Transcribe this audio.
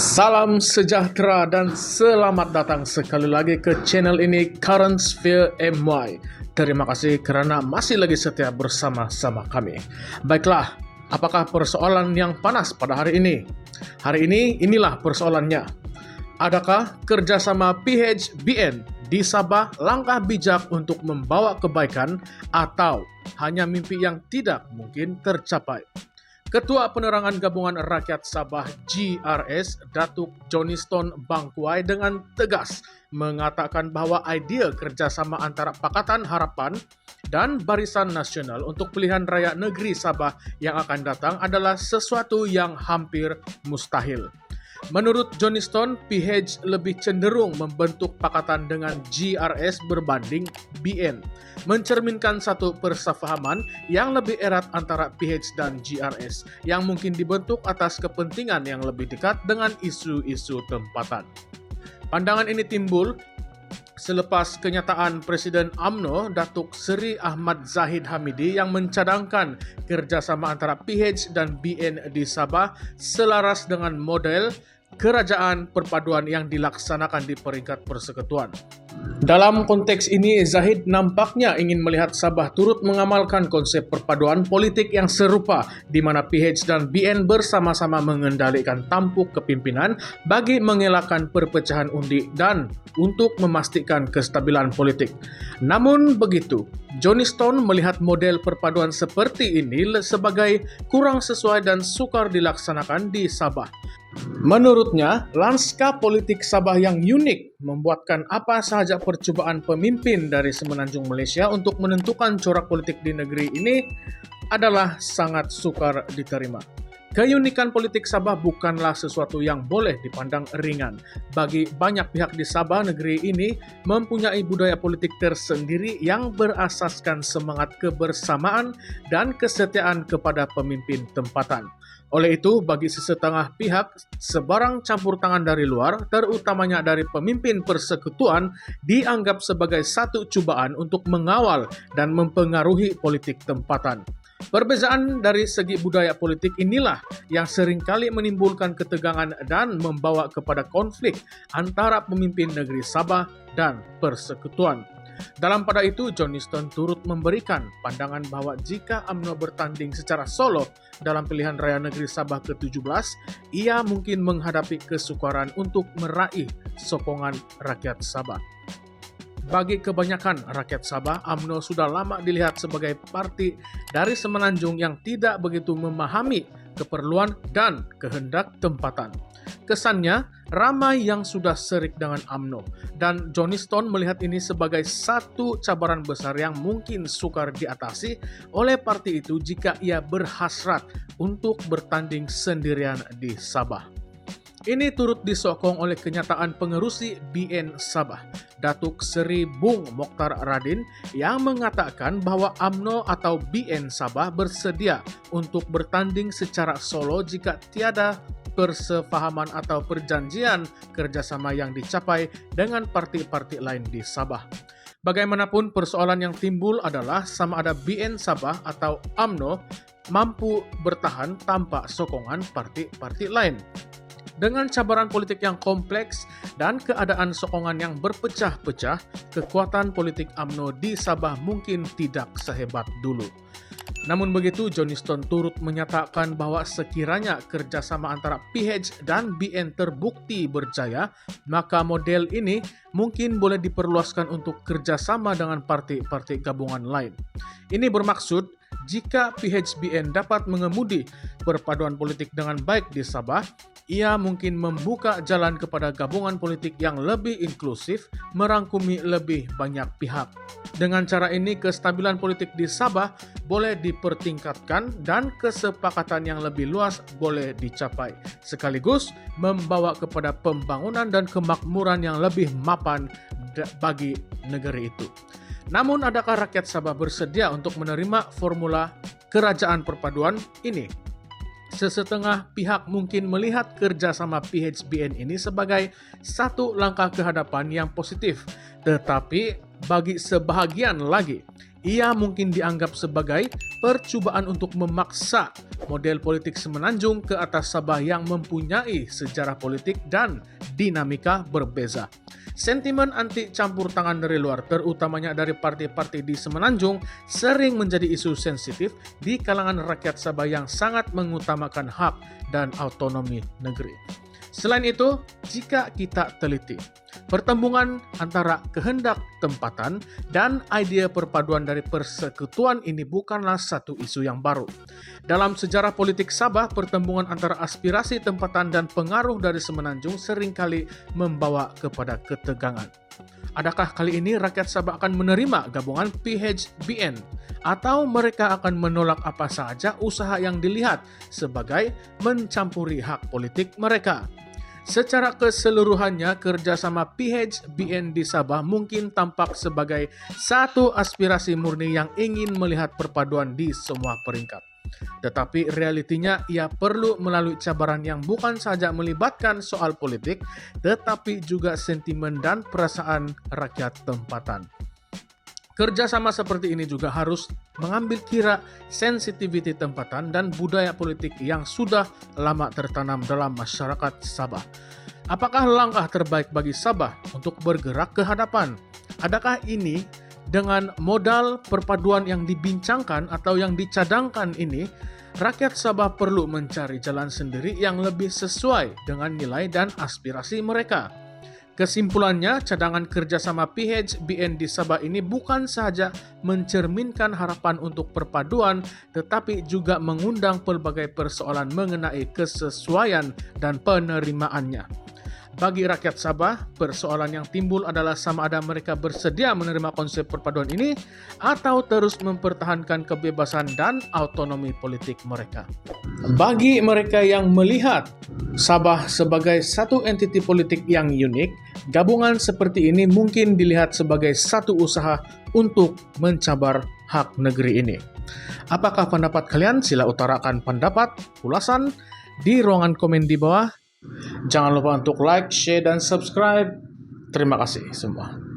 Salam sejahtera dan selamat datang sekali lagi ke channel ini Current Sphere MY. Terima kasih karena masih lagi setia bersama-sama kami. Baiklah, apakah persoalan yang panas pada hari ini? Hari ini inilah persoalannya. Adakah kerjasama PHBN di Sabah langkah bijak untuk membawa kebaikan atau hanya mimpi yang tidak mungkin tercapai? Ketua Penerangan Gabungan Rakyat Sabah GRS, Datuk Johnyston Bangkuai dengan tegas mengatakan bahwa idea kerjasama antara Pakatan Harapan dan Barisan Nasional untuk pilihan raya negeri Sabah yang akan datang adalah sesuatu yang hampir mustahil. Menurut Johnyston, PH lebih cenderung membentuk pakatan dengan GRS berbanding BN, mencerminkan satu persefahaman yang lebih erat antara PH dan GRS, yang mungkin dibentuk atas kepentingan yang lebih dekat dengan isu-isu tempatan. Pandangan ini timbul selepas kenyataan Presiden UMNO Datuk Seri Ahmad Zahid Hamidi yang mencadangkan kerjasama antara PH dan BN di Sabah selaras dengan model kerajaan perpaduan yang dilaksanakan di peringkat persekutuan. Dalam konteks ini, Zahid nampaknya ingin melihat Sabah turut mengamalkan konsep perpaduan politik yang serupa, di mana PH dan BN bersama-sama mengendalikan tampuk kepimpinan bagi mengelakkan perpecahan undi dan untuk memastikan kestabilan politik. Namun begitu, Johnyston melihat model perpaduan seperti ini sebagai kurang sesuai dan sukar dilaksanakan di Sabah. Menurutnya, lanskap politik Sabah yang unik membuatkan apa sahaja percubaan pemimpin dari semenanjung Malaysia untuk menentukan corak politik di negeri ini adalah sangat sukar diterima. Keunikan politik Sabah bukanlah sesuatu yang boleh dipandang ringan. Bagi banyak pihak di Sabah, negeri ini mempunyai budaya politik tersendiri yang berasaskan semangat kebersamaan dan kesetiaan kepada pemimpin tempatan. Oleh itu, bagi sesetengah pihak, sebarang campur tangan dari luar, terutamanya dari pemimpin persekutuan, dianggap sebagai satu cubaan untuk mengawal dan mempengaruhi politik tempatan. Perbezaan dari segi budaya politik inilah yang seringkali menimbulkan ketegangan dan membawa kepada konflik antara pemimpin negeri Sabah dan persekutuan. Dalam pada itu, Johnyston turut memberikan pandangan bahwa jika UMNO bertanding secara solo dalam pilihan raya negeri Sabah ke-17, ia mungkin menghadapi kesukaran untuk meraih sokongan rakyat Sabah. Bagi kebanyakan rakyat Sabah, UMNO sudah lama dilihat sebagai parti dari semenanjung yang tidak begitu memahami keperluan dan kehendak tempatan. Kesannya, ramai yang sudah serik dengan UMNO, dan Johnyston melihat ini sebagai satu cabaran besar yang mungkin sukar diatasi oleh parti itu jika ia berhasrat untuk bertanding sendirian di Sabah. Ini turut disokong oleh kenyataan pengerusi BN Sabah, Datuk Seri Bung Mokhtar Radin, yang mengatakan bahwa UMNO atau BN Sabah bersedia untuk bertanding secara solo jika tiada persefahaman atau perjanjian kerjasama yang dicapai dengan parti-parti lain di Sabah. Bagaimanapun, persoalan yang timbul adalah sama ada BN Sabah atau UMNO mampu bertahan tanpa sokongan parti-parti lain. Dengan cabaran politik yang kompleks dan keadaan sokongan yang berpecah-pecah, kekuatan politik UMNO di Sabah mungkin tidak sehebat dulu. Namun begitu, Johnyston turut menyatakan bahwa sekiranya kerjasama antara PH dan BN terbukti berjaya, maka model ini mungkin boleh diperluaskan untuk kerjasama dengan parti-parti gabungan lain. Ini bermaksud, jika PHBN dapat mengemudi perpaduan politik dengan baik di Sabah, ia mungkin membuka jalan kepada gabungan politik yang lebih inklusif, merangkumi lebih banyak pihak. Dengan cara ini, kestabilan politik di Sabah boleh dipertingkatkan dan kesepakatan yang lebih luas boleh dicapai, sekaligus membawa kepada pembangunan dan kemakmuran yang lebih mapan bagi negeri itu. Namun, adakah rakyat Sabah bersedia untuk menerima formula kerajaan perpaduan ini? Sesetengah pihak mungkin melihat kerjasama PHBN ini sebagai satu langkah ke hadapan yang positif, tetapi bagi sebahagian lagi, ia mungkin dianggap sebagai percobaan untuk memaksa model politik Semenanjung ke atas Sabah yang mempunyai sejarah politik dan dinamika berbeza. Sentimen anti campur tangan dari luar, terutamanya dari partai-partai di Semenanjung, sering menjadi isu sensitif di kalangan rakyat Sabah yang sangat mengutamakan hak dan autonomi negeri. Selain itu, jika kita teliti, pertembungan antara kehendak tempatan dan idea perpaduan dari persekutuan ini bukanlah satu isu yang baru. Dalam sejarah politik Sabah, pertembungan antara aspirasi tempatan dan pengaruh dari Semenanjung seringkali membawa kepada ketegangan. Adakah kali ini rakyat Sabah akan menerima gabungan PHBN atau mereka akan menolak apa saja usaha yang dilihat sebagai mencampuri hak politik mereka? Secara keseluruhannya, kerjasama PHBN di Sabah mungkin tampak sebagai satu aspirasi murni yang ingin melihat perpaduan di semua peringkat. Tetapi realitinya ia perlu melalui cabaran yang bukan saja melibatkan soal politik, tetapi juga sentimen dan perasaan rakyat tempatan. Kerjasama seperti ini juga harus mengambil kira sensitiviti tempatan dan budaya politik yang sudah lama tertanam dalam masyarakat Sabah. Apakah langkah terbaik bagi Sabah untuk bergerak ke hadapan? Adakah ini dengan modal perpaduan yang dibincangkan atau yang dicadangkan ini, rakyat Sabah perlu mencari jalan sendiri yang lebih sesuai dengan nilai dan aspirasi mereka. Kesimpulannya, cadangan kerjasama PHBN di Sabah ini bukan saja mencerminkan harapan untuk perpaduan, tetapi juga mengundang pelbagai persoalan mengenai kesesuaian dan penerimaannya. Bagi rakyat Sabah, persoalan yang timbul adalah sama ada mereka bersedia menerima konsep perpaduan ini atau terus mempertahankan kebebasan dan autonomi politik mereka. Bagi mereka yang melihat Sabah sebagai satu entiti politik yang unik, gabungan seperti ini mungkin dilihat sebagai satu usaha untuk mencabar hak negeri ini. Apakah pendapat kalian? Sila utarakan pendapat, ulasan di ruangan komen di bawah. Jangan lupa untuk like, share, dan subscribe. Terima kasih semua.